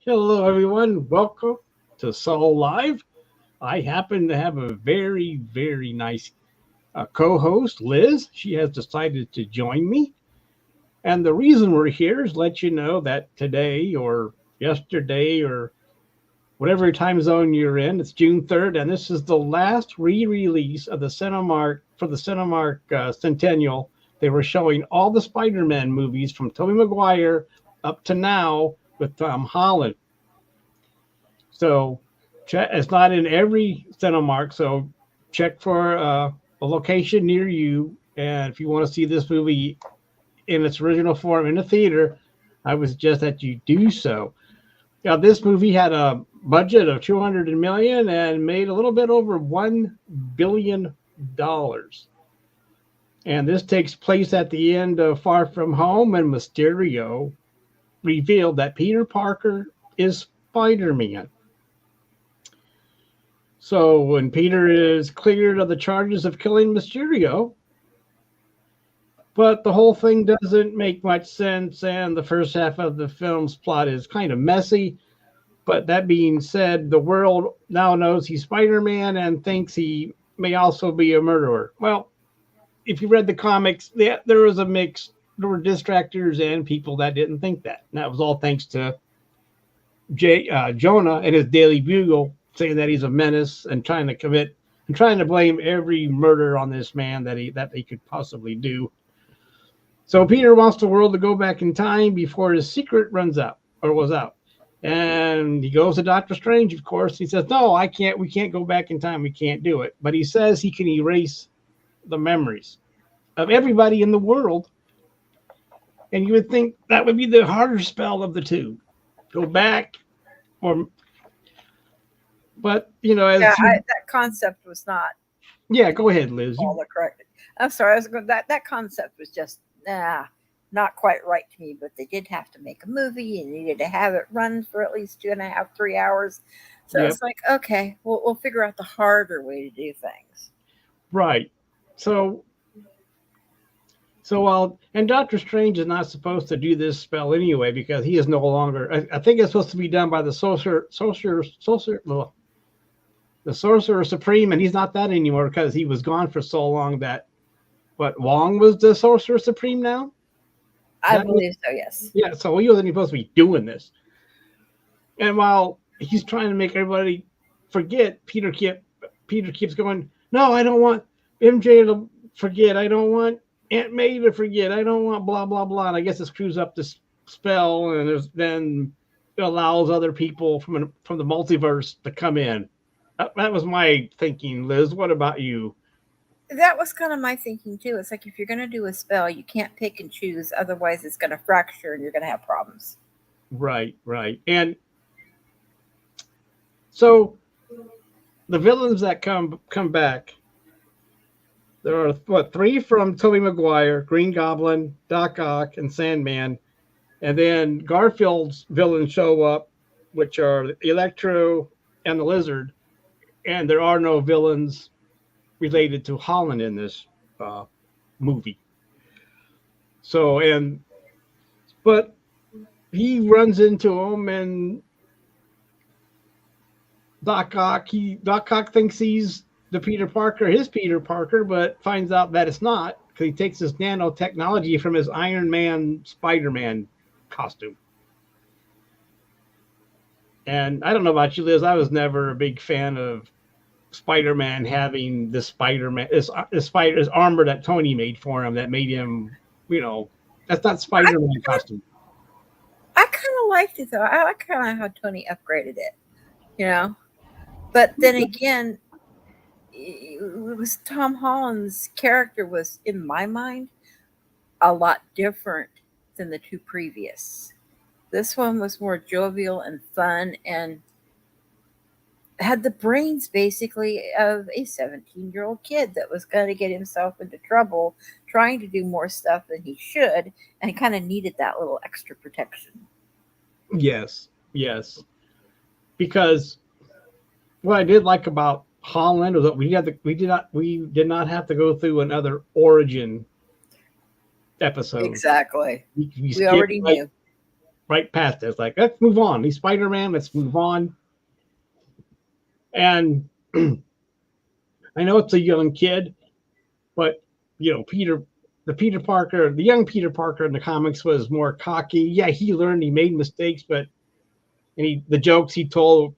Hello, everyone. Welcome to Sull Live. I happen to have a very, very nice co host, Liz. She has decided to join me. And the reason we're here is let you know that today or yesterday or whatever time zone you're in, it's June 3rd, and this is the last re release of the Cinemark for the Cinemark Centennial. They were showing all the Spider Man movies from Tobey Maguire up to now with Tom Holland. So it's not in every Cinemark. So check for a location near you. And if you want to see this movie in its original form in a theater, I would suggest that you do so. Now, this movie had a budget of 200 million and made a little bit over $1 billion. And this takes place at the end of Far From Home, and Mysterio revealed that Peter Parker is Spider-Man. So when Peter is cleared of the charges of killing Mysterio, but the whole thing doesn't make much sense, and the first half of the film's plot is kind of messy. But that being said, the world now knows he's Spider-Man and thinks he may also be a murderer. Well, if you read the comics, there was a mix. There were distractors and people that didn't think that. And that was all thanks to Jonah and his Daily Bugle saying that he's a menace and trying to blame every murder on this man that he could possibly do. So Peter wants the world to go back in time before his secret runs out or was out. And he goes to Doctor Strange, of course. He says, no, I can't. We can't go back in time. We can't do it. But he says he can erase the memories of everybody in the world. And you would think that would be the harder spell of the two. Go back but that concept was not go ahead, Liz. all the correct. I'm sorry, that concept was just not quite right to me. But they did have to make a movie and needed to have it run for at least 2.5, 3 hours. So It's like, okay, we'll figure out the harder way to do things. Right. So while Doctor Strange is not supposed to do this spell anyway because he is no longer. I think it's supposed to be done by the Sorcerer Supreme, and he's not that anymore because he was gone for so long that. But Wong was the Sorcerer Supreme now. I believe so. Yes. Yeah. So he wasn't supposed to be doing this. And while he's trying to make everybody forget, Peter keeps going. No, I don't want MJ to forget. I don't want Aunt May to forget. I don't want blah, blah, blah. And I guess it screws up this spell, and then it allows other people from the multiverse to come in. That was my thinking, Liz. What about you? That was kind of my thinking, too. It's like if you're going to do a spell, you can't pick and choose. Otherwise, it's going to fracture and you're going to have problems. Right. And so the villains that come back, there are, 3 from Tobey Maguire, Green Goblin, Doc Ock, and Sandman. And then Garfield's villains show up, which are Electro and the Lizard. And there are no villains related to Holland in this movie. But he runs into him, and Doc Ock thinks he's his Peter Parker, but finds out that it's not because he takes this nanotechnology from his Iron Man Spider-Man costume. And I don't know about you, Liz. I was never a big fan of Spider-Man having this Spider-Man, this armor that Tony made for him that made him, that's not Spider-Man costume. I kind of liked it though. I like kind of how Tony upgraded it, But then again, it was Tom Holland's character was, in my mind, a lot different than the 2 previous. This one was more jovial and fun and had the brains basically of a 17-year-old kid that was going to get himself into trouble trying to do more stuff than he should, and kind of needed that little extra protection. Yes. Because what I did like about Holland was that we did not have to go through another origin episode. Exactly. We already knew. right past it. It's like, let's move on. He's Spider-Man. Let's move on. And I know it's a young kid, but the young Peter Parker in the comics was more cocky. Yeah, he learned, he made mistakes, but the jokes he told,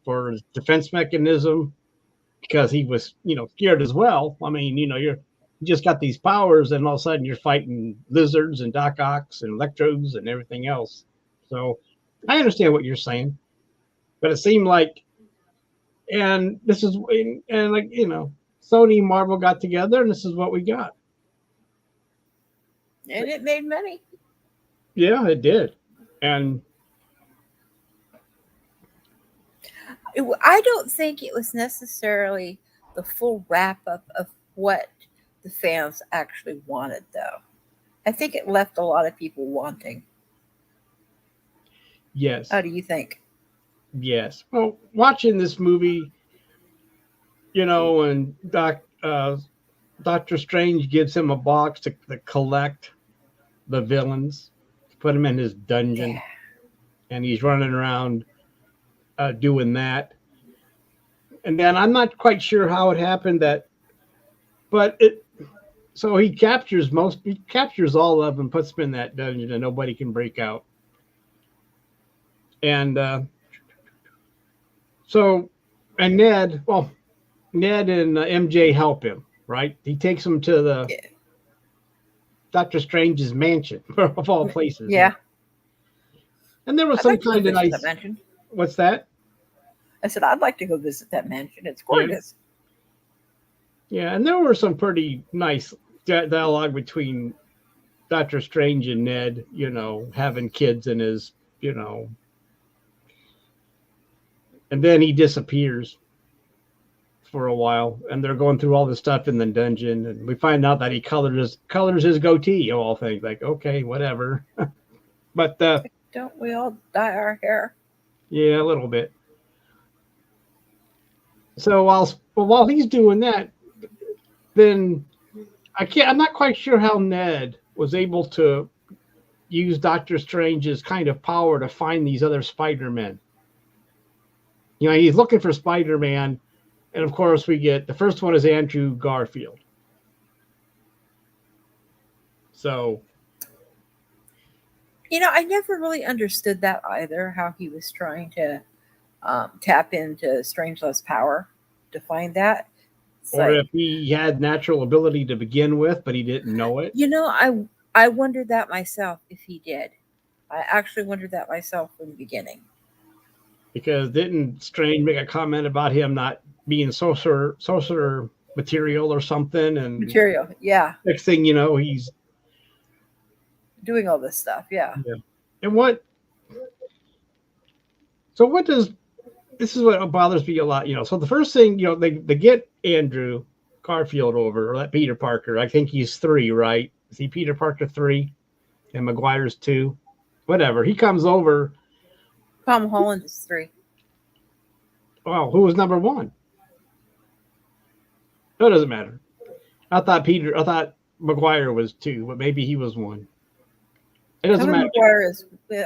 for his defense mechanism, because he was, scared as well. I mean, you just got these powers, and all of a sudden you're fighting lizards and Doc Ocks and Electros and everything else. So I understand what you're saying, but it seemed like, and this is, and like, Sony and Marvel got together, and this is what we got. And it made money. Yeah, it did. And I don't think it was necessarily the full wrap up of what the fans actually wanted, though. I think it left a lot of people wanting. yes. How do you think? Yes. Well, watching this movie, and Doctor Strange gives him a box to collect the villains, to put him in his dungeon, Yeah. and he's running around doing that. And then I'm not quite sure how it happened so he captures all of them, puts them in that dungeon, and nobody can break out. And Ned and MJ help him, right? He takes him to the Doctor Strange's mansion, of all places. Yeah. And there was some kind of nice. That mansion. What's that? I said I'd like to go visit that mansion. It's gorgeous. Yeah, and there were some pretty nice dialogue between Doctor Strange and Ned. Having kids in his, and then he disappears for a while, and they're going through all this stuff in the dungeon, and we find out that he colors his goatee, of all things. Like, okay, whatever. But don't we all dye our hair? Yeah, a little bit. So while he's doing that, then I'm not quite sure how Ned was able to use Doctor Strange's kind of power to find these other Spider-Men. He's looking for Spider-Man, and of course we get the first one is Andrew Garfield. So, I never really understood that either, how he was trying to tap into Strangelove's power to find that. Or if he had natural ability to begin with, but he didn't know it. I wondered that myself, if he did. I actually wondered that myself from the beginning. Because didn't Strange make a comment about him not being sorcerer material or something? And material, yeah. Next thing you know, he's doing all this stuff, yeah. And this is what bothers me a lot, So the first thing, they get Andrew Garfield over, or that Peter Parker. I think he's 3, right? Is he Peter Parker 3? And Maguire's 2? Whatever. He comes over. Tom Holland is 3. Well, who was number 1? That doesn't matter. I thought Maguire was 2, but maybe he was 1. It doesn't matter. Maguire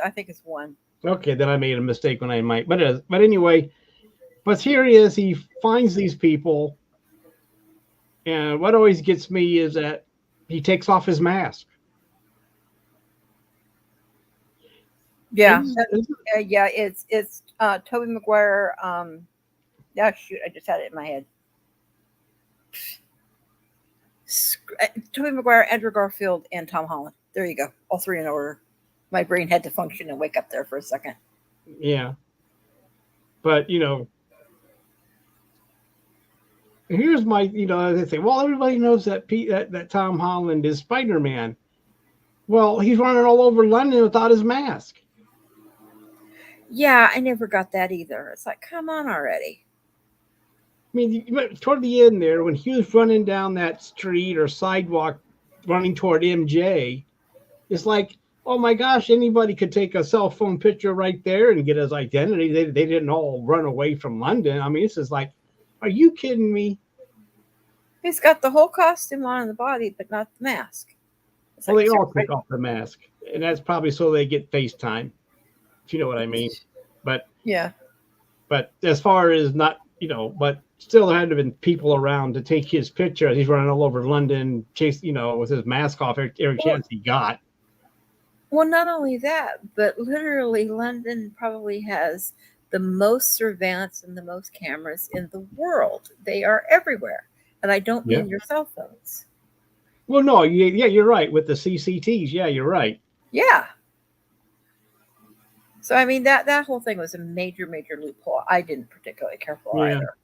I think it's 1. Okay, then I made a mistake when I might. But anyway, but here he is. He finds these people. And what always gets me is that he takes off his mask. Yeah. Yeah, it's Tobey Maguire. Shoot, I just had it in my head. Tobey Maguire, Andrew Garfield, and Tom Holland. There you go. All 3 in order. My brain had to function and wake up there for a second. Yeah. But, here's my, they say, well, everybody knows that Tom Holland is Spider-Man. Well, he's running all over London without his mask. Yeah, I never got that either. It's like, come on already. I mean, toward the end there, when he was running down that street or sidewalk running toward MJ, it's like, oh my gosh, anybody could take a cell phone picture right there and get his identity. They didn't all run away from London. I mean, this is like, are you kidding me? He's got the whole costume on the body, but not the mask. Well, they all took off the mask. and that's probably so they get FaceTime, if you know what I mean. But Yeah. but as far as not, but still there had to have been people around to take his picture as he's running all over London, chase, with his mask off every Well, chance he got. well, not only that, but literally, London probably has the most surveillance and the most cameras in the world. They are everywhere. And I don't Yeah. mean your cell phones. Well, no, yeah, you're right with the CCTs. Yeah, you're right. Yeah. So I mean that whole thing was a major, major loophole. I didn't particularly care for Yeah. either.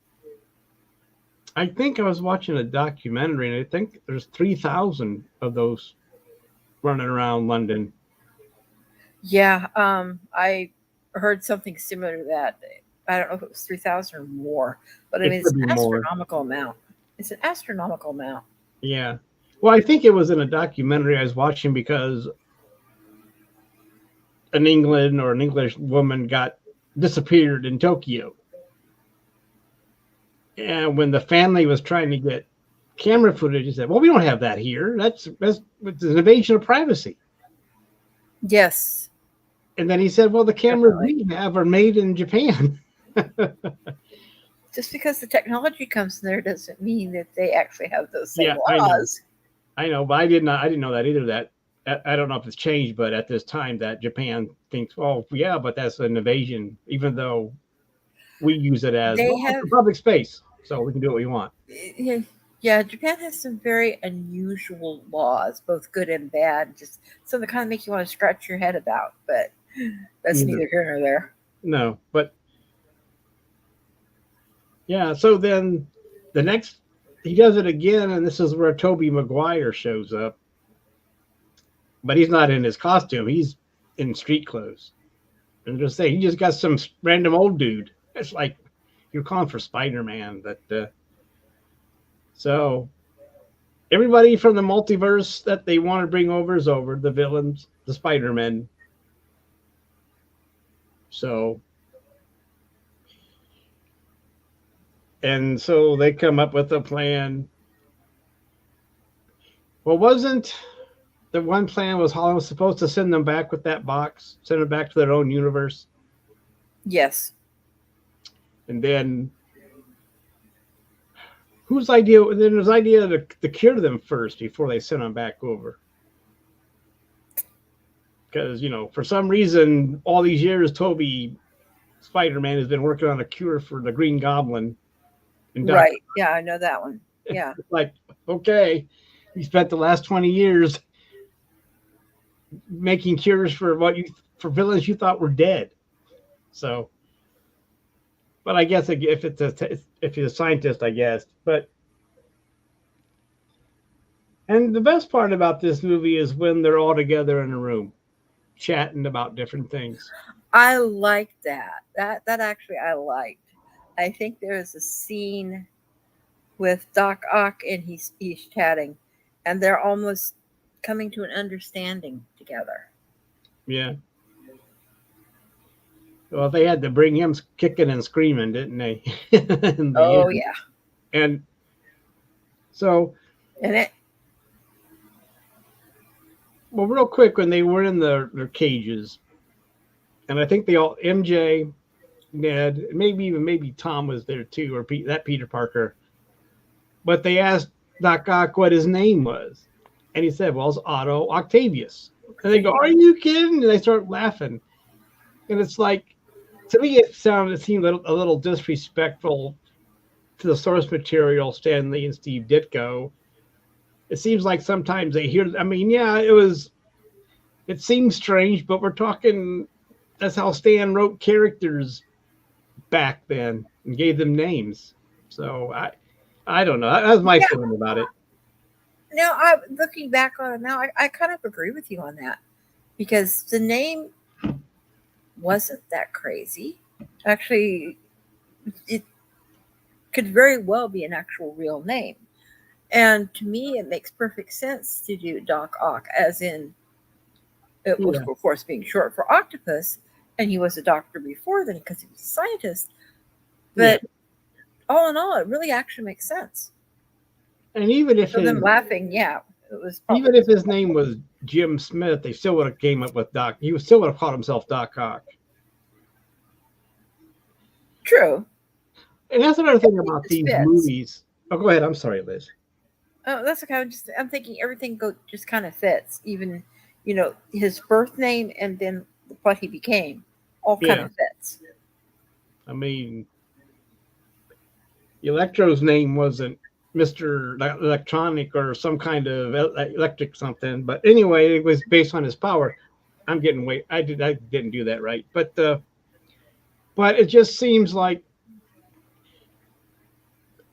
I think I was watching a documentary, and I think there's 3,000 of those running around London. Yeah, I heard something similar to that. I don't know if it was 3,000 or more, but I It mean it's could be an more. astronomical amount. It's an astronomical amount. Yeah. Well, I think it was in a documentary I was watching because an England or an English woman got disappeared in Tokyo. And when the family was trying to get camera footage, they said, "Well, we don't have that here. That's it's an invasion of privacy." Yes, And then he said, "Well, the cameras definitely. we have are made in Japan." Just because the technology comes in there doesn't mean that they actually have those same Yeah, I know. laws. I know, but I didn't know that either. That I don't know if it's changed, but at this time, that Japan thinks, "Oh, yeah, but that's an invasion," even though we use it as, They well, it's have, a public space, so we can do what we want. yeah, yeah, Japan has some very unusual laws, both good and bad. Just some that kind of make you want to scratch your head about, but that's Either. neither here nor there. No, but yeah. So then the next he does it again, and this is where Toby Maguire shows up, but he's not in his costume. He's in street clothes. And just say he just got some random old dude. It's like you're calling for Spider-Man. So everybody from the multiverse that they want to bring over is over. The villains, the Spider-Men. So so they come up with a plan. Well, wasn't the one plan was Holland was supposed to send them back with that box, send them back to their own universe, Yes. and then whose idea? Then it was idea to cure them first before they sent them back over. Because for some reason, all these years, Toby Spider-Man has been working on a cure for the Green Goblin. And Right. Yeah, I know that one. Yeah. like, okay, you spent the last 20 years making cures for for villains you thought were dead. So, but I guess if he's a scientist, I guess. And the best part about this movie is when they're all together in a room, chatting about different things. I liked that. That actually I liked. I think there's a scene with Doc Ock and he's chatting, and they're almost coming to an understanding together. Yeah. Well, they had to bring him kicking and screaming, didn't they? Oh yeah. And so, And it. well, real quick, when they were in their cages, and I think they all MJ, Ned, maybe Tom was there too, or that Peter Parker. But they asked Doc Ock what his name was, and he said, "Well, it's Otto Octavius." And they go, "Are you kidding?" And they start laughing, and it's like, to me, it seemed a little disrespectful to the source material, Stan Lee and Steve Ditko. It seems like sometimes they hear. I mean, yeah, it seems strange, but we're talking. That's how Stan wrote characters back then and gave them names. So I don't know. That was my feeling about it. Now, I looking back on it now, I kind of agree with you on that because the name wasn't that crazy. Actually, it could very well be an actual real name. And to me, it makes perfect sense to do Doc Ock, as in it was, of course, being short for octopus, and he was a doctor before then because he was a scientist. But all in all, it really actually makes sense. And even if them laughing, yeah, it was. Even if his name was Jim Smith, they still would have came up with Doc. He still would have called himself Doc Ock. True. And that's another thing about these fits. movies. Oh, go ahead. I'm sorry, Liz. Oh, that's okay. I'm thinking everything just kind of fits. Even, his birth name and then what he became all kind of fits. I mean, Electro's name wasn't Mr. Electronic or some kind of electric something, but anyway, it was based on his power. I'm getting way. I didn't do that right, but it just seems like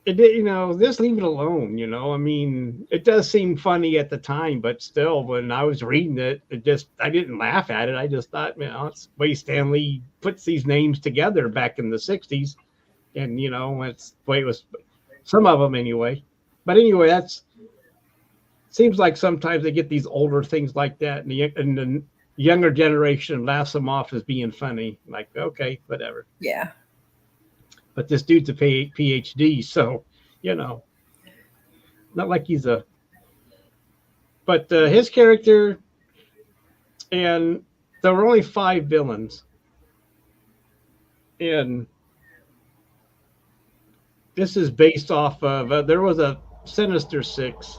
it did. Just leave it alone. I mean, it does seem funny at the time, but still, when I was reading it, I didn't laugh at it. I just thought, it's the way Stan Lee puts these names together back in the '60s. And, it's the way it was, some of them anyway. But anyway, seems like sometimes they get these older things like that, and the younger generation laughs them off as being funny. Like, okay, whatever. Yeah. But this dude's a PhD, so, not like he's but his character, and there were only 5 villains. And this is based off of, there was a Sinister Six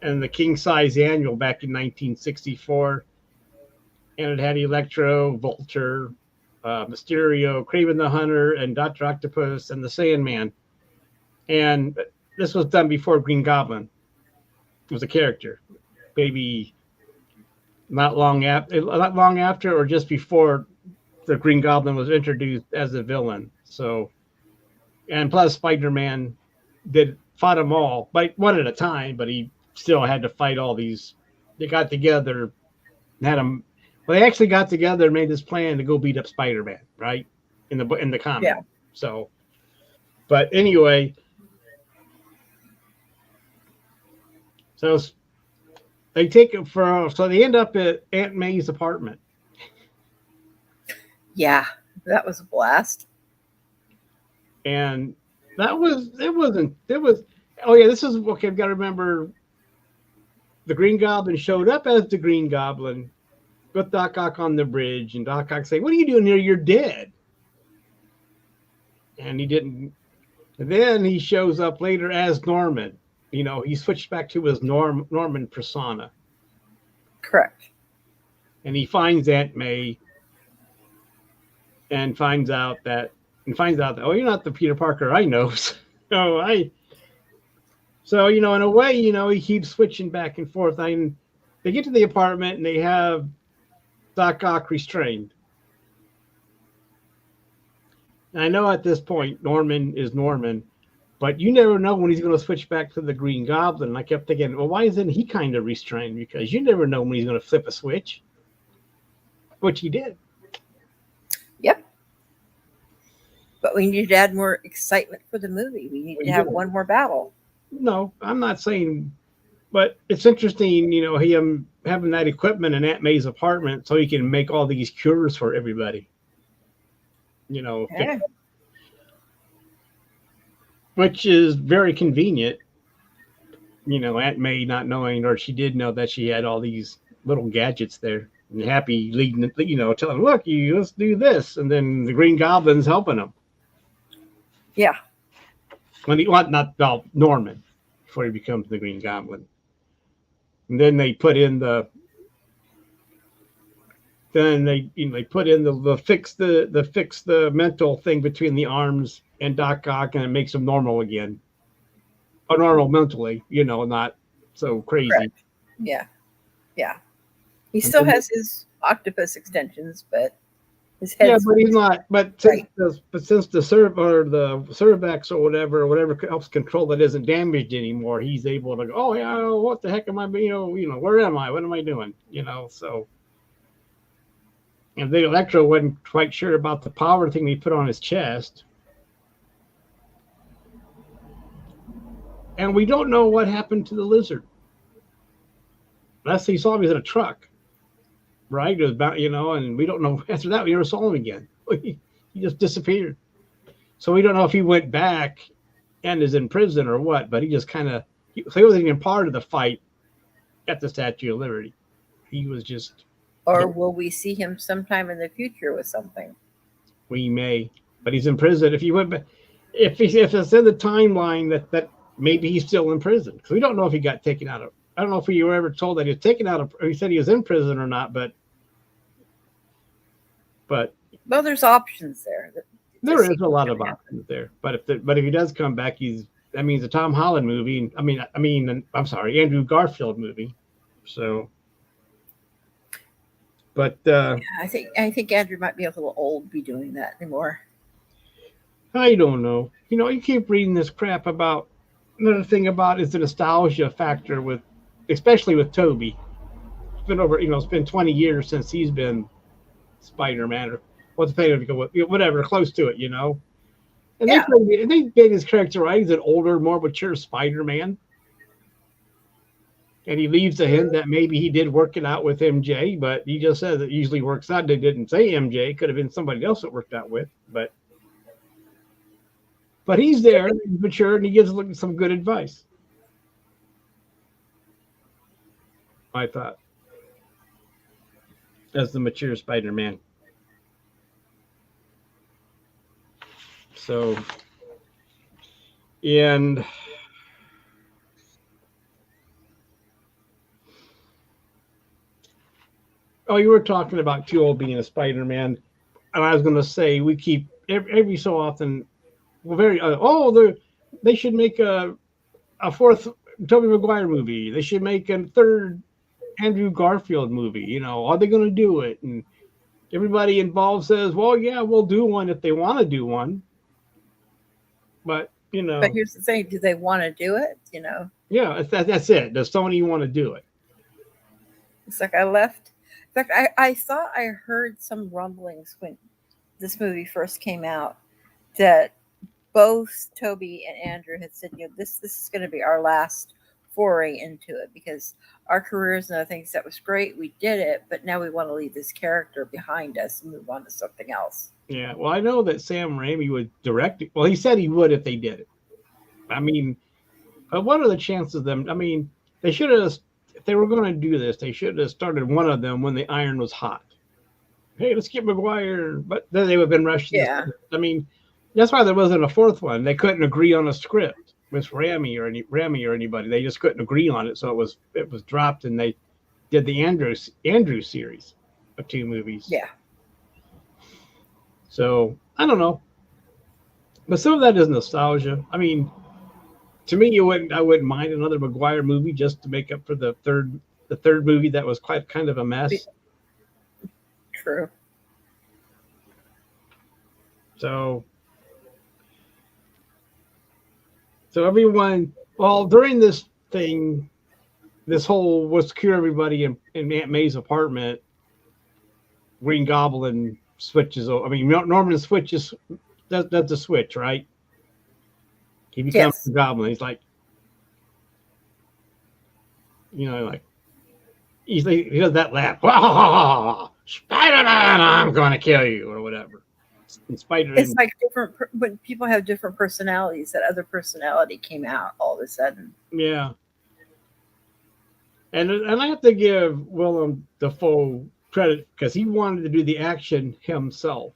and the King Size Annual back in 1964. And it had Electro, Vulture, Mysterio, Kraven the Hunter, and Dr. Octopus, and the Sandman. And this was done before Green Goblin was a character. Maybe not long after or just before the Green Goblin was introduced as a villain. So, and plus Spider-Man fought them all, one at a time, but he still had to fight all these. They got together, had them. Well, they actually got together and made this plan to go beat up Spider-Man, right? In the comic. Yeah. So, but anyway, so they take it so they end up at Aunt May's apartment. Yeah, that was a blast. And this is okay. I've got to remember the Green Goblin showed up as the Green Goblin with Doc Ock on the bridge, and Doc Ock saying, "What are you doing here? You're dead." And he didn't. And then he shows up later as Norman. He switched back to his Norman persona. Correct. And he finds Aunt May and finds out that, oh, you're not the Peter Parker I know. So, in a way, he keeps switching back and forth. They get to the apartment and they have Doc Ock restrained. And I know at this point, Norman is Norman, but you never know when he's going to switch back to the Green Goblin. And I kept thinking, well, why isn't he kind of restrained? Because you never know when he's going to flip a switch, which he did. Yep. But we need to add more excitement for the movie. We need to have one more battle. No, I'm not saying, but it's interesting, him having that equipment in Aunt May's apartment so he can make all these cures for everybody. Yeah. Which is very convenient. Aunt May not knowing, or she did know that she had all these little gadgets there, and Happy leading, telling, look, let's do this, and then the Green Goblin's helping him. Yeah. Norman, before he becomes the Green Goblin. And then they put in they put in the fix the mental thing between the arms and Doc Ock, and it makes him normal again. Or normal mentally, not so crazy. Correct. Yeah. Yeah. He still has his octopus extensions, but his head. Yeah, but he's not. But since the cervix or whatever helps control it isn't damaged anymore, he's able to go, oh yeah, what the heck am I? Where am I? What am I doing? So. And the Electro wasn't quite sure about the power thing they put on his chest. And we don't know what happened to the Lizard. Last he saw him was in a truck. Right? It was about, and we don't know. After that, we never saw him again. He just disappeared. So we don't know if he went back and is in prison or what, but he just he wasn't even part of the fight at the Statue of Liberty. He was just. Or will we see him sometime in the future with something? We may, but he's in prison. If you went, if it's in the timeline that maybe he's still in prison, because we don't know if he got taken out of. I don't know if we were ever told that he was taken out of. He said he was in prison or not, but Well, there's options there. there is a lot of options there. But if he does come back, that means a Tom Holland movie. I'm sorry, Andrew Garfield movie. So, but I think Andrew might be a little old to be doing that anymore. I don't know. You keep reading this crap about. Another thing about is the nostalgia factor especially with Toby. It's been it's been 20 years since he's been Spider-Man, or what's the whatever, close to it, And Yeah. they made his character right. He's an older, more mature Spider-Man. And he leaves the hint that maybe he did work it out with MJ, but he just says it usually works out. They didn't say MJ. It could have been somebody else that worked out with, but he's there, he's mature, and he gives some good advice. I thought, as the mature Spider-Man. So, and you were talking about too old being a Spider-Man, and I was going to say we keep every so often. Well, they should make a fourth Tobey Maguire movie. They should make a third Andrew Garfield movie. Are they going to do it? And everybody involved says, well, yeah, we'll do one if they want to do one. But But here's the thing: do they want to do it? Yeah, that's it. Does Sony want to do it? It's like I left. In fact, I thought I heard some rumblings when this movie first came out that both Toby and Andrew had said, this is going to be our last foray into it because our careers and other things, that was great. We did it, but now we want to leave this character behind us and move on to something else. Yeah, well, I know that Sam Raimi would direct it. Well, he said he would if they did it. But what are the chances of them? They should have, if they were going to do this, they should have started one of them when the iron was hot. Hey, let's get Maguire. But then they would have been rushed. Yeah. That's why there wasn't a fourth one. They couldn't agree on a script with Raimi or anybody. They just couldn't agree on it, so it was dropped, and they did the Andrew series of 2 movies. Yeah. So I don't know, but some of that is nostalgia. To me, I wouldn't mind another Maguire movie just to make up for the third movie that was quite kind of a mess. True. So everyone, during this thing, this whole "we'll secure everybody in Aunt May's apartment," Green Goblin switches. Norman switches, does the switch, right? He becomes a goblin. He's like, he does that laugh. Spider-Man, I'm going to kill you, or whatever. It's like different when people have different personalities. That other personality came out all of a sudden. Yeah, and I have to give Willem Dafoe credit because he wanted to do the action himself.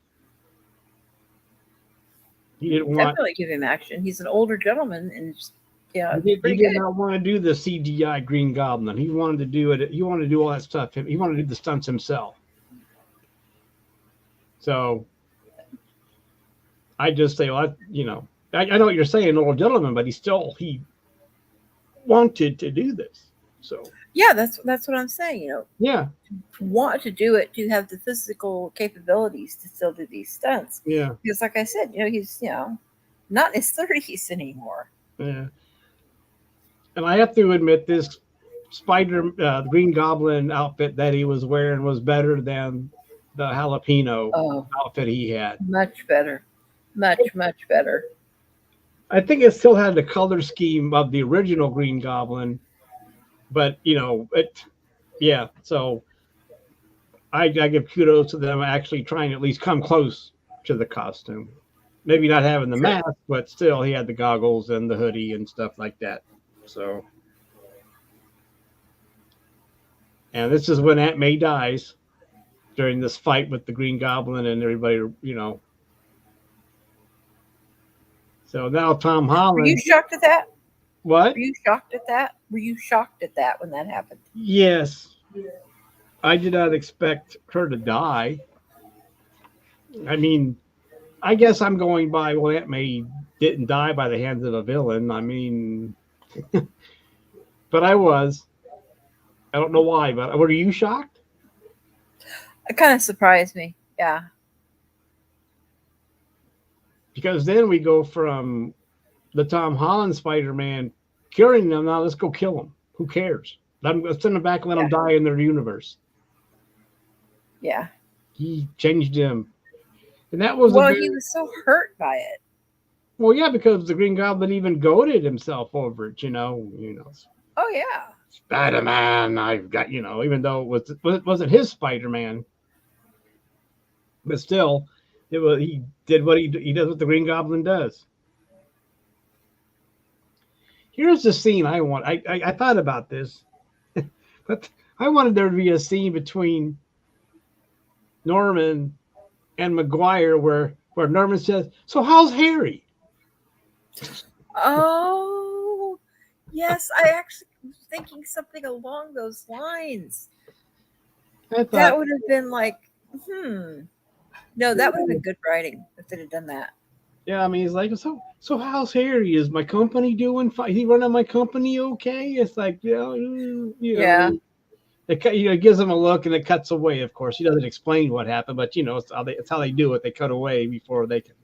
He didn't definitely give him action. He's an older gentleman, and he did not want to do the CGI Green Goblin. He wanted to do it. He wanted to do all that stuff. He wanted to do the stunts himself. So I just say, I know what you're saying, old gentleman, but he wanted to do this. So yeah, that's what I'm saying. Yeah, want to do it, to have the physical capabilities to still do these stunts. Yeah, because like I said, he's not in his 30s anymore. Yeah, and I have to admit, this Green Goblin outfit that he was wearing was better than the jalapeno outfit he had. Much better. Much better. I think it still had the color scheme of the original Green Goblin, but so I give kudos to them actually trying to at least come close to the costume. Maybe not having the mask, but still he had the goggles and the hoodie and stuff like that. So And this is when Aunt May dies during this fight with the Green Goblin and everybody, you know. So now Tom Were you Holland, shocked at that? what? Were you shocked at that? Were you shocked at that when that happened? Yes, I did not expect her to die. I mean, I guess I'm going by, well, Aunt May didn't die by the hands of a villain. I mean, but I was. I don't know why, but were you shocked? It kind of surprised me. Yeah. Because then we go from the Tom Holland Spider-Man curing them. Now let's go kill them. Who cares? Let's send them back and let them Yeah. die in their universe. Yeah. He changed him. And that was Well, he was so hurt by it. well, yeah, because the Green Goblin even goaded himself over it, you know. Oh yeah. Spider-Man, I've got, even though it wasn't his Spider-Man, but still, he did what he does what the Green Goblin does. Here's the scene I want. I thought about this, but I wanted there to be a scene between Norman and Maguire where Norman says, "So how's Harry?" Oh yes, I actually was thinking something along those lines. I thought, That would have been like, No, that would have been good writing if they'd have done that. yeah, I mean, he's like, so how's Harry? Is my company doing fine? Is he running my company okay? It's like, Yeah. It gives him a look and it cuts away. Of course, he doesn't explain what happened, but it's how they do it. They cut away before they can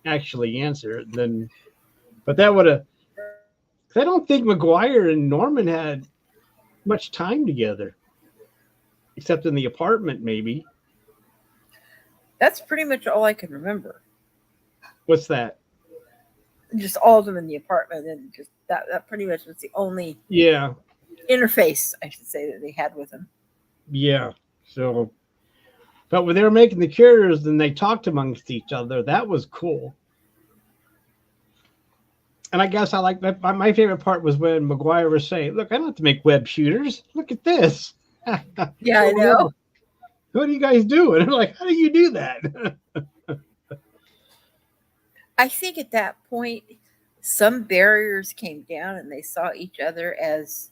actually answer it. And then, but that would have. I don't think Maguire and Norman had much time together, except in the apartment, maybe. That's pretty much all I can remember. What's that? Just all of them in the apartment, and just that pretty much was the only interface, I should say, that they had with him. Yeah. So, but when they were making the cures and they talked amongst each other, that was cool. And I guess I like that. My favorite part was when Maguire was saying, "Look, I don't have to make web shooters. Look at this." Yeah, I know. What do you guys do? And I'm like, how do you do that? I think at that point, some barriers came down and they saw each other as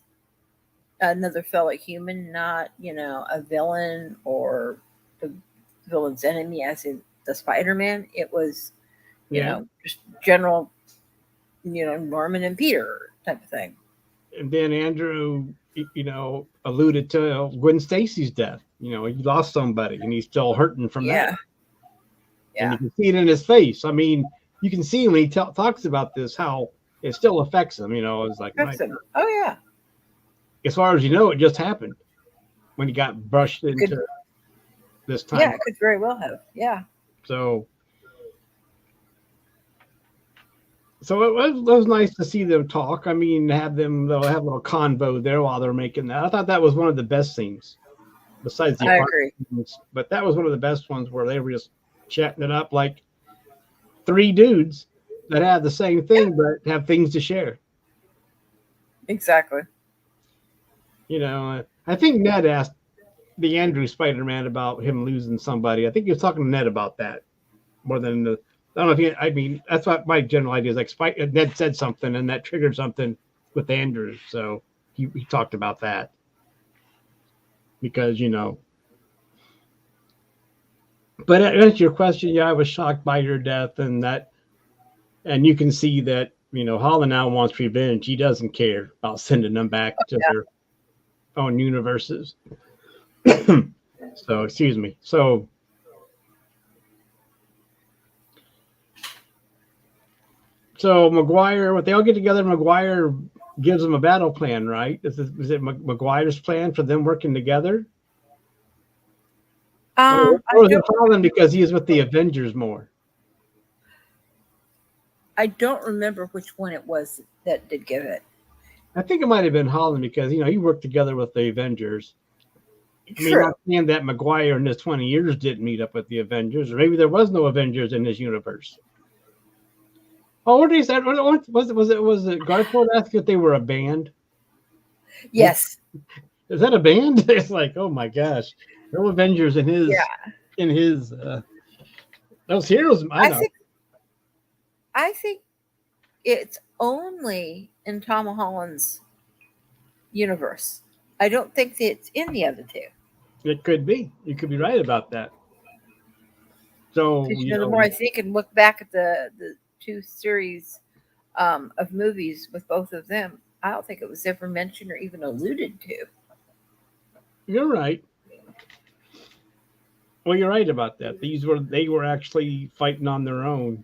another fellow human, not, a villain or the villain's enemy, as in the Spider-Man. It was, just general, Norman and Peter type of thing. And then Andrew, alluded to Gwen Stacy's death. He lost somebody and he's still hurting from that. Yeah. And you can see it in his face. I mean, you can see when he talks about this, how it still affects him. It's like, Oh, yeah. As far as it just happened when he got brushed into this time. Yeah, it could very well have. Yeah. So it was nice to see them talk. I mean, they'll have a little convo there while they're making that. I thought that was one of the best scenes, besides the agree. Scenes. But that was one of the best ones where they were just chatting it up like three dudes that have the same thing but have things to share. Exactly. I think Ned asked the Andrew Spider-Man about him losing somebody. I think he was talking to Ned about that more than the. I don't know if that's what my general idea is. Like Ned said something and that triggered something with Andrew, so he talked about that because But to answer your question, yeah, I was shocked by your death, and you can see that Holland now wants revenge. He doesn't care about sending them back to their own universes. So excuse me. So Maguire, what they all get together, Maguire gives them a battle plan, right? Is it Maguire's plan for them working together? Or was it Holland because he is with the Avengers more? I don't remember which one it was that did give it. I think it might have been Holland because he worked together with the Avengers. I mean, not saying that Maguire in his 20 years didn't meet up with the Avengers, or maybe there was no Avengers in his universe. Oh, what did he say? Was it Garfield asked if they were a band? Yes. is that a band? It's like, oh my gosh, no Avengers in his Yeah, those heroes. I I know. think I think it's only in Tom Holland's universe. I don't think that it's in the other two. It could be. You could be right about that. So Because the more I think and look back at the two series of movies with both of them, I don't think it was ever mentioned or even alluded to. you're right. Well, you're right about that. They were actually fighting on their own.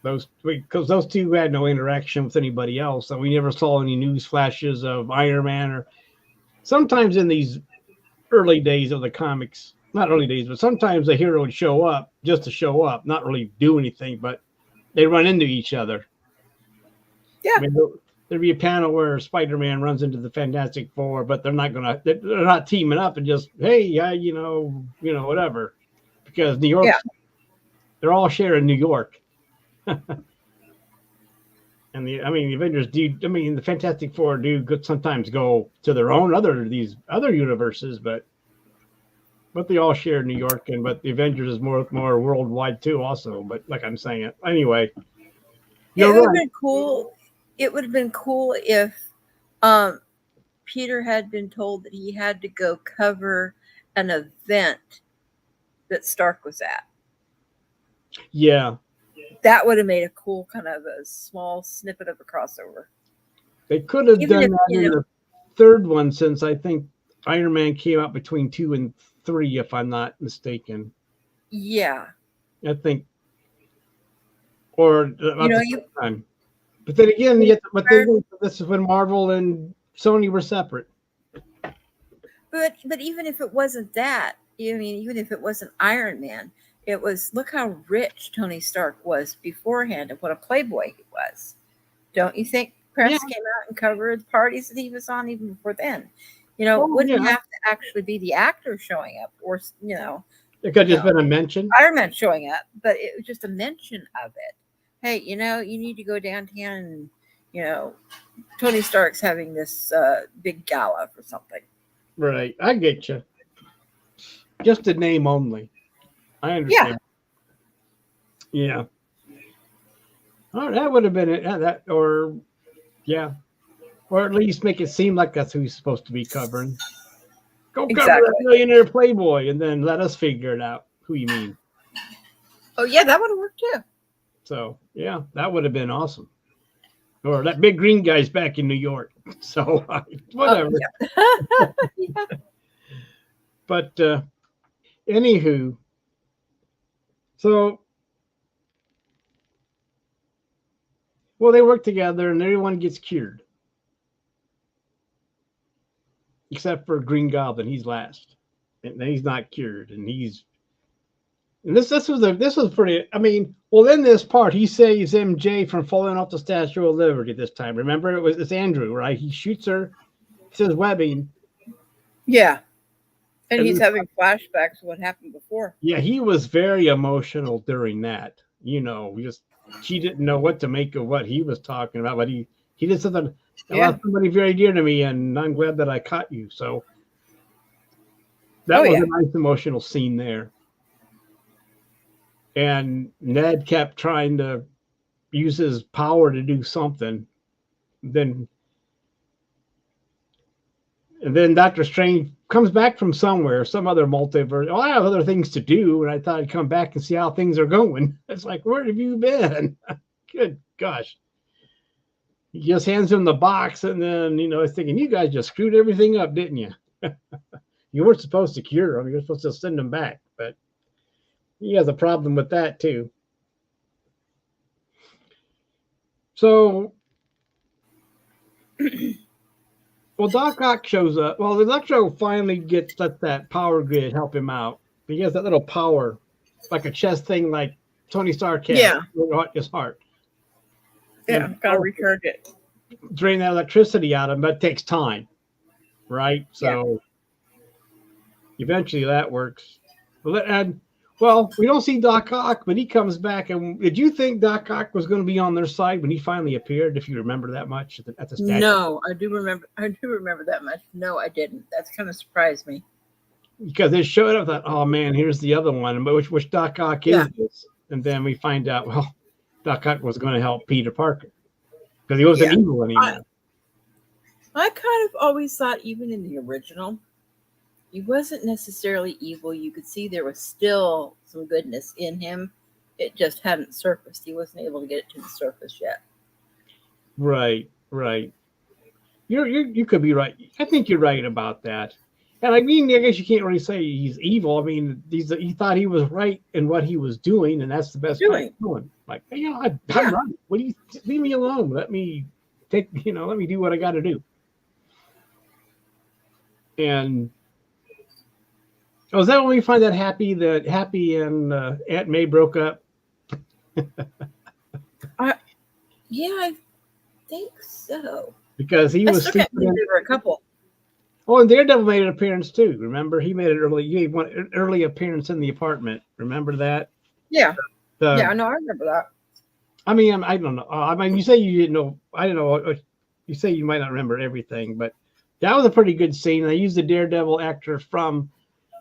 Those because those two had no interaction with anybody else, and we never saw any news flashes of Iron Man. Or sometimes in these early days of the comics, not early days, but sometimes the hero would show up just to show up, not really do anything, but they run into each other. I Yeah, mean, there'd be a panel where Spider-Man runs into the Fantastic Four, but they're not teaming up and just, hey, yeah, whatever, because New yeah, York's they're all sharing New York. And the Avengers do. I mean, the Fantastic Four do sometimes go to their own these other universes, but they all share New York, but the Avengers is more worldwide too, also. But like I'm saying, anyway, it you're would have right. been cool. It would have been cool if um, Peter had been told that he had to go cover an event that Stark was at. Yeah, That would have made a cool kind of a small snippet of a crossover. they could have Even done if, that in the third one, since I think Iron Man came out between 2 and 3, if I'm not mistaken. yeah, I think, or about the you same time. But then again, this is when Marvel and Sony were separate. but even if it wasn't that, I mean, even if it wasn't Iron Man, it was look how rich Tony Stark was beforehand and what a playboy he was. Don't you think Yeah. press came out and covered parties that he was on even before then? Oh, Wouldn't yeah. have to actually be the actor showing up or It could have just been a mention. Iron Man showing up, but it was just a mention of it. Hey, you need to go downtown and Tony Stark's having this big gala for something. Right. I get you. Just a name only. I understand. Yeah. Oh, that would have been it. Yeah. Or at least make it seem like that's who he's supposed to be covering. Go cover Exactly. a millionaire playboy and then let us figure it out who you mean. Oh, yeah, that would have worked too. So, yeah, that would have been awesome. Or that big green guy's back in New York. So, whatever. Oh, yeah. But, anywho, so, well, they work together and everyone gets cured. Except for Green Goblin. He's last. And he's not cured. And this was pretty. I mean, well, in this part, he saves MJ from falling off the Statue of Liberty this time. Remember, it's Andrew, right? He shoots her. He says webbing. Yeah. And he's having flashbacks of what happened before. Yeah, he was very emotional during that. She didn't know what to make of what he was talking about, but he did something. I lost somebody very dear to me, and I'm glad that I caught you. So that was a nice emotional scene there. And Ned kept trying to use his power to do something. And then Doctor Strange comes back from somewhere, some other multiverse. Oh, I have other things to do, and I thought I'd come back and see how things are going. It's like, where have you been? Good gosh. He just hands him the box, and then, I was thinking, you guys just screwed everything up, didn't you? You weren't supposed to cure him. You're supposed to send him back, but he has a problem with that, too. So, well, Doc Ock shows up. Well, Electro finally lets that power grid help him out. He has that little power, like a chest thing like Tony Stark had. Yeah. His heart. Yeah, gotta recharge it. Drain that electricity out of him, but it takes time, right? So eventually that works. And Well, we don't see Doc Ock, but he comes back. And did you think Doc Ock was going to be on their side when he finally appeared? If you remember that much at the statue? No, I do remember. I do remember that much. No, I didn't. That's kind of surprised me. Because they showed up that, oh man, here's the other one, but which Doc Ock is Yeah. this? And then we find out, well, Doc Ock was going to help Peter Parker because he wasn't evil anymore. I kind of always thought, even in the original, he wasn't necessarily evil. You could see there was still some goodness in him. It just hadn't surfaced. He wasn't able to get it to the surface yet. Right. You could be right. I think you're right about that. And I mean, I guess you can't really say he's evil. I mean, he thought he was right in what he was doing, and that's the best thing he's doing. Like, hey, I'm right. What do you leave me alone? Let me let me do what I got to do. And is that when we find that Happy and Aunt May broke up? Yeah, I think so. Because he was there were a couple. Oh, and Daredevil made an appearance too. Remember, he made an early appearance in the apartment. Remember that? Yeah. Yeah, no, I remember that. I mean, I don't know. I mean, you say you didn't know. I don't know. You say you might not remember everything, but that was a pretty good scene. They used the Daredevil actor from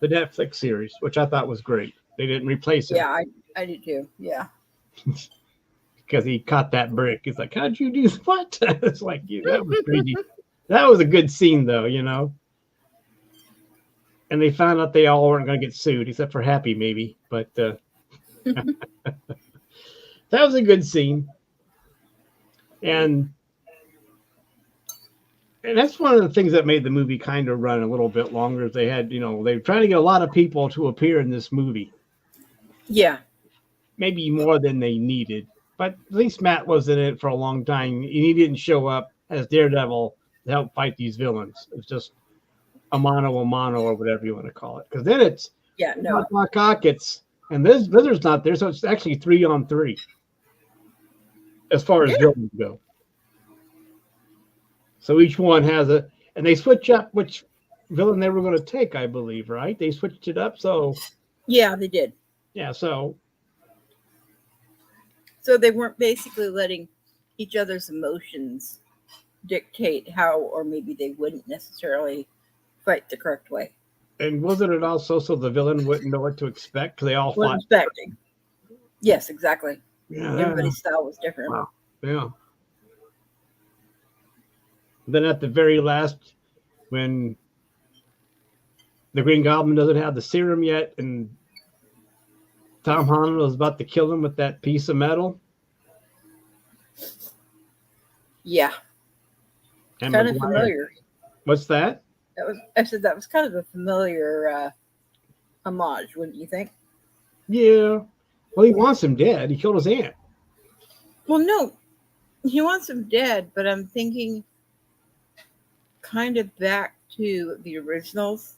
the Netflix series, which I thought was great. They didn't replace him. Yeah, I did too. Yeah. Because he caught that brick. He's like, how'd you do what? It's like, that was crazy. That was a good scene, though, And they found out they all weren't going to get sued, except for Happy, maybe. But that was a good scene. And that's one of the things that made the movie kind of run a little bit longer. They had, they were trying to get a lot of people to appear in this movie. Yeah. Maybe more than they needed. But at least Matt was in it for a long time. And he didn't show up as Daredevil to help fight these villains. It's just a mano or whatever you want to call it. Because then it's Doc Ock, and Blizzard's not there, so it's actually 3-on-3 as far as villains go. So each one has and they switch up which villain they were going to take, I believe, right? They switched it up, so yeah, they did. Yeah, so they weren't basically letting each other's emotions dictate how, or maybe they wouldn't necessarily fight the correct way. And wasn't it also so the villain wouldn't know what to expect because they all fought? Expecting. Yes, exactly. Yeah, everybody's style was different. Wow. Yeah. Then at the very last, when the Green Goblin doesn't have the serum yet, and Tom Holland was about to kill him with that piece of metal. Yeah. And kind of familiar. What's that? I said that was kind of a familiar homage, wouldn't you think? Yeah. Well, he wants him dead. He killed his aunt. Well, no. He wants him dead, but I'm thinking kind of back to the originals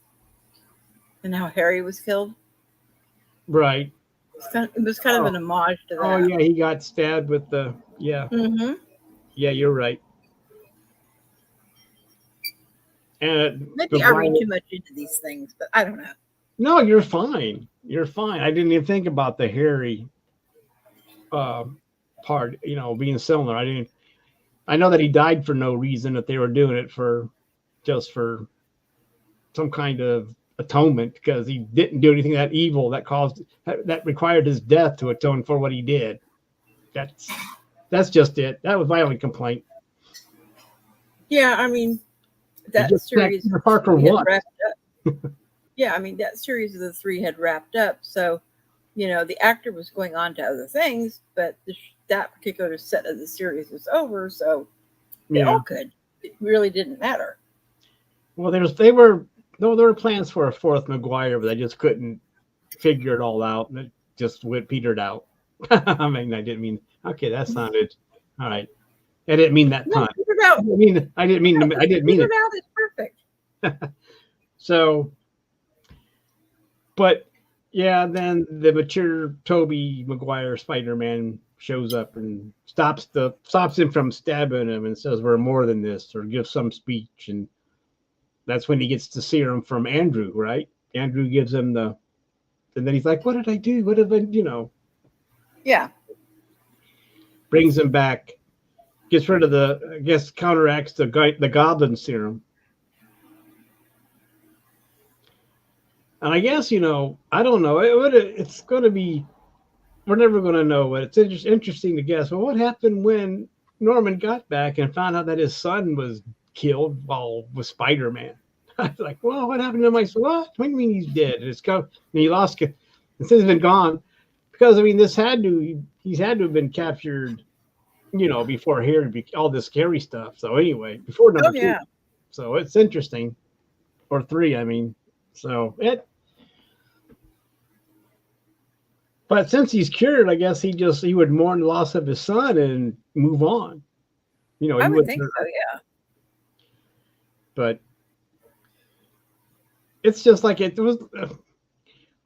and how Harry was killed. Right. It was kind of an homage to that. Oh, yeah, he got stabbed with the, Mm-hmm. Yeah, you're right. And maybe I read too much into these things, but I don't know. No, you're fine. You're fine. I didn't even think about the Harry part, being similar. I know that he died for no reason, that they were doing it just for some kind of atonement, because he didn't do anything that evil that required his death to atone for what he did. That's just it. That was my only complaint. Yeah, I mean, that series Parker won. Yeah, I mean, that series of the 3 had wrapped up, so the actor was going on to other things, but that particular set of the series was over, so they all could. It really didn't matter. Well, there were plans for a 4th Maguire, but they just couldn't figure it all out, and it just petered out. I mean, I didn't mean. Okay, that sounded all right. I didn't mean that time. I didn't mean it. Out is perfect. So, but yeah, then the mature Tobey Maguire Spider-Man shows up and stops him from stabbing him and says, "We're more than this," or gives some speech, and that's when he gets the serum from Andrew. Right? Andrew gives him the And then he's like, what did I do? What did I, Yeah. brings him back, gets rid of the, I guess, counteracts the goblin serum. And I guess, I don't know. It's going to be, we're never going to know. But it's interesting to guess. Well, what happened when Norman got back and found out that his son was killed while with Spider-Man? I was like, well, what happened to my son? What do you mean he's dead? And he lost, and since he's been gone, because I mean, he's had to have been captured, before here to be all this scary stuff. So anyway, before number Oh, two. yeah. So it's interesting, or three, I mean. So but since he's cured, I guess he would mourn the loss of his son and move on. He I would would think so, yeah. But it's just like it was.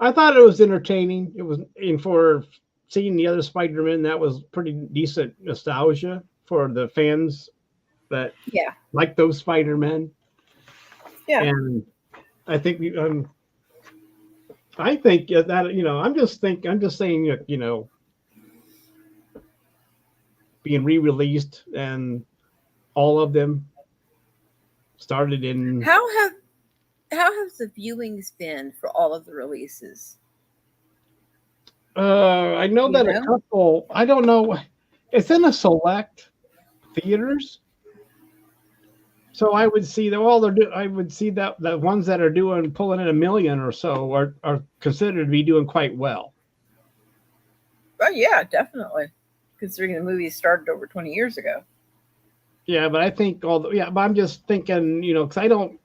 I thought it was entertaining. It was, and for seeing the other Spider-Man, that was pretty decent nostalgia for the fans that Yeah. like those Spider-Men. Yeah. And I think I think that I'm just saying that being re-released and all of them started in. How have the viewings been for all of the releases? I know that a couple. I don't know. It's in a select theaters. So I would see that I would see that the ones that are pulling in 1 million or so are considered to be doing quite well. Oh yeah, definitely. Considering the movie started over 20 years ago. Yeah, but I think but I'm just thinking, because I don't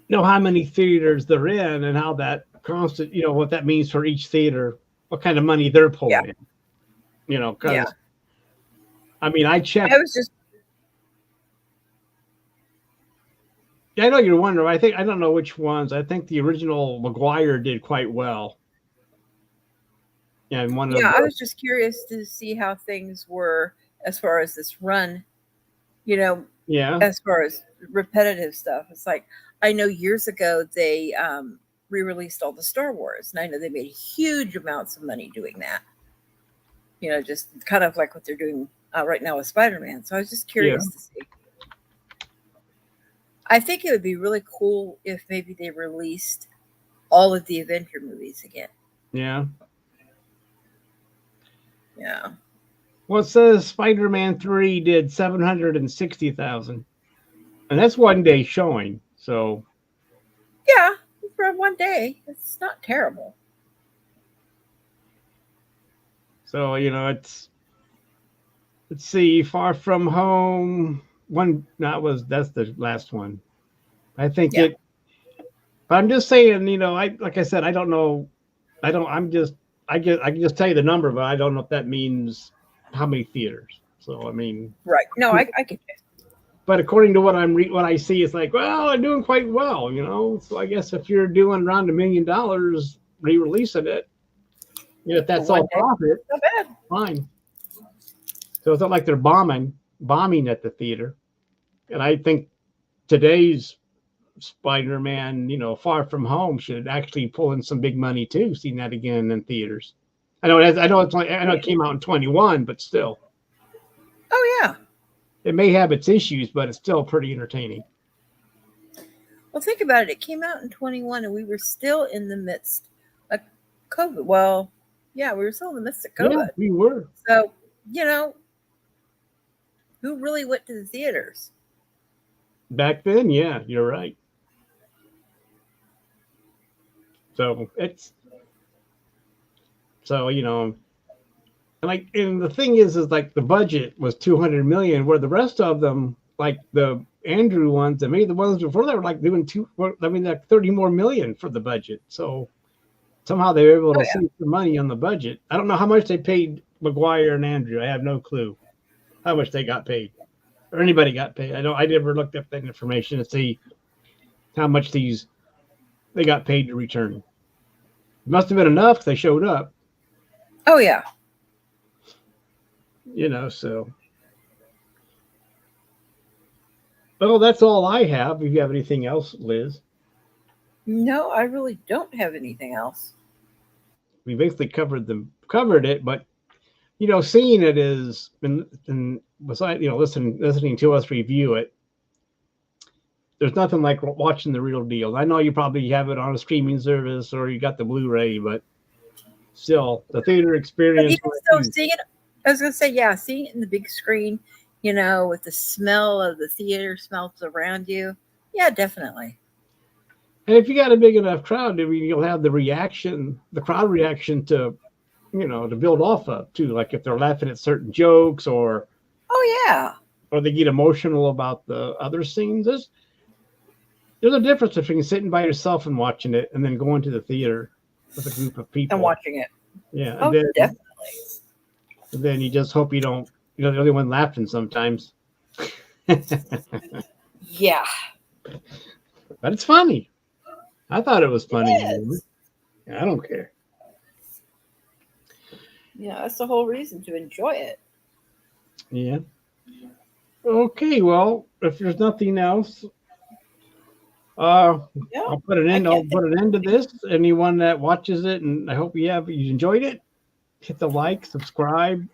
know how many theaters they're in and how that constant, what that means for each theater, what kind of money they're pulling in. Because I mean, I checked. I know you're wondering. I don't know which ones. I think the original McGuire did quite well. And I was just curious to see how things were as far as this run, as far as repetitive stuff. It's like, I know years ago they re-released all the Star Wars, and I know they made huge amounts of money doing that. Just kind of like what they're doing right now with Spider-Man. So I was just curious to see. I think it would be really cool if maybe they released all of the Avenger movies again. Yeah. Yeah. Well, it says Spider-Man 3 did 760,000. And that's one day showing. So. Yeah, for one day. It's not terrible. So, let's see, Far From Home. That's the last one. I think but I'm just saying, like I said, I don't know. I can just tell you the number, but I don't know if that means how many theaters. So, I mean. Right. No, I get you. But according to what I see, it's like, well, they're doing quite well, So I guess if you're doing around $1 million re-releasing it, if that's all profit, not bad. Fine. So it's not like they're bombing at the theater. And I think today's Spider-Man, Far From Home should actually pull in some big money too. Seeing that again in theaters. I know it came out in 21, but still. Oh yeah. It may have its issues, but it's still pretty entertaining. Well, think about it. It came out in 21, and we were still in the midst of COVID. Well, yeah, we were still in the midst of COVID. Yeah, we were. So, who really went to the theaters? Back then, yeah, you're right. So and the thing is like the budget was 200 million, where the rest of them, like the Andrew ones, and maybe the ones before that were like doing like 30 more million for the budget. So somehow they were able to save the money on the budget. I don't know how much they paid McGuire and Andrew. I have no clue how much they got paid, or anybody got paid. I never looked up that information to see how much they got paid to return. It must have been enough. They showed up. Oh yeah. So. Well, that's all I have. If you have anything else, Liz. No, I really don't have anything else. We basically covered it, but seeing it is, and besides, listening to us review it, there's nothing like watching the real deal. I know you probably have it on a streaming service or you got the Blu-ray, but still, the theater But experience. even so, seeing it, I was gonna say, yeah, seeing it in the big screen, with the smell of the theater smells around you. Yeah, definitely. And if you got a big enough crowd, I mean, you'll have the crowd reaction to build off of too. Like if they're laughing at certain jokes Oh yeah. or they get emotional about the other scenes. There's a difference between sitting by yourself and watching it and then going to the theater with a group of And people. watching it. Yeah. Oh, definitely. And then you just hope you're the only one laughing sometimes. Yeah. But it's funny. I thought it was funny. Yes. I don't care. Yeah, that's the whole reason to enjoy it. Yeah. Okay, well, if there's nothing else, I'll put an end. I'll put an end to this. Anyone that watches it, and I hope you enjoyed it. Hit the like, subscribe,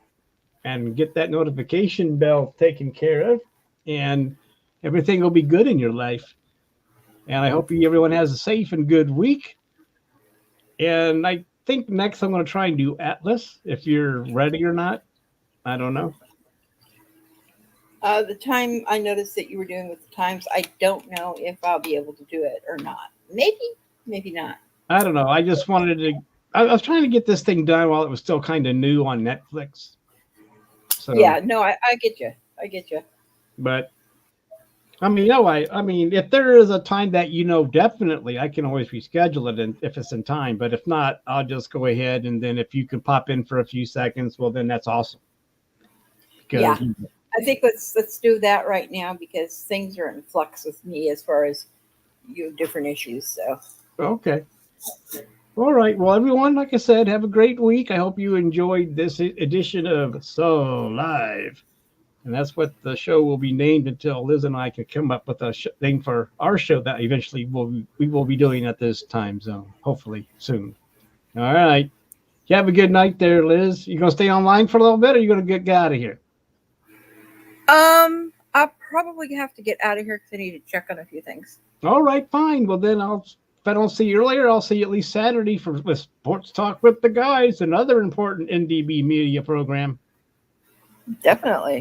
and get that notification bell taken care of, and everything will be good in your life. And I hope everyone has a safe and good week. And I think next I'm going to try and do Atlas. If you're ready or not, I don't know. The time I noticed that you were doing with the times, I don't know if I'll be able to do it or not. Maybe not. I don't know. I just wanted to. I was trying to get this thing done while it was still kind of new on Netflix. So yeah, no, I get you. I get you. But I mean, if there is a time that definitely, I can always reschedule it, and if it's in time. But if not, I'll just go ahead, and then if you can pop in for a few seconds, well, then that's awesome. Yeah. I think let's do that right now because things are in flux with me as far as different issues. So okay, all right. Well, everyone, like I said, have a great week. I hope you enjoyed this edition of Sull Live, and that's what the show will be named until Liz and I can come up with a thing for our show that eventually we will be doing at this time zone, hopefully soon. All right. You have a good night there, Liz. You gonna stay online for a little bit, or you gonna get out of here? I'll probably have to get out of here because I need to check on a few things. All right, fine. Well, then if I don't see you earlier, I'll see you at least Saturday for Sports Talk with the Guys, another important NDB media program. Definitely.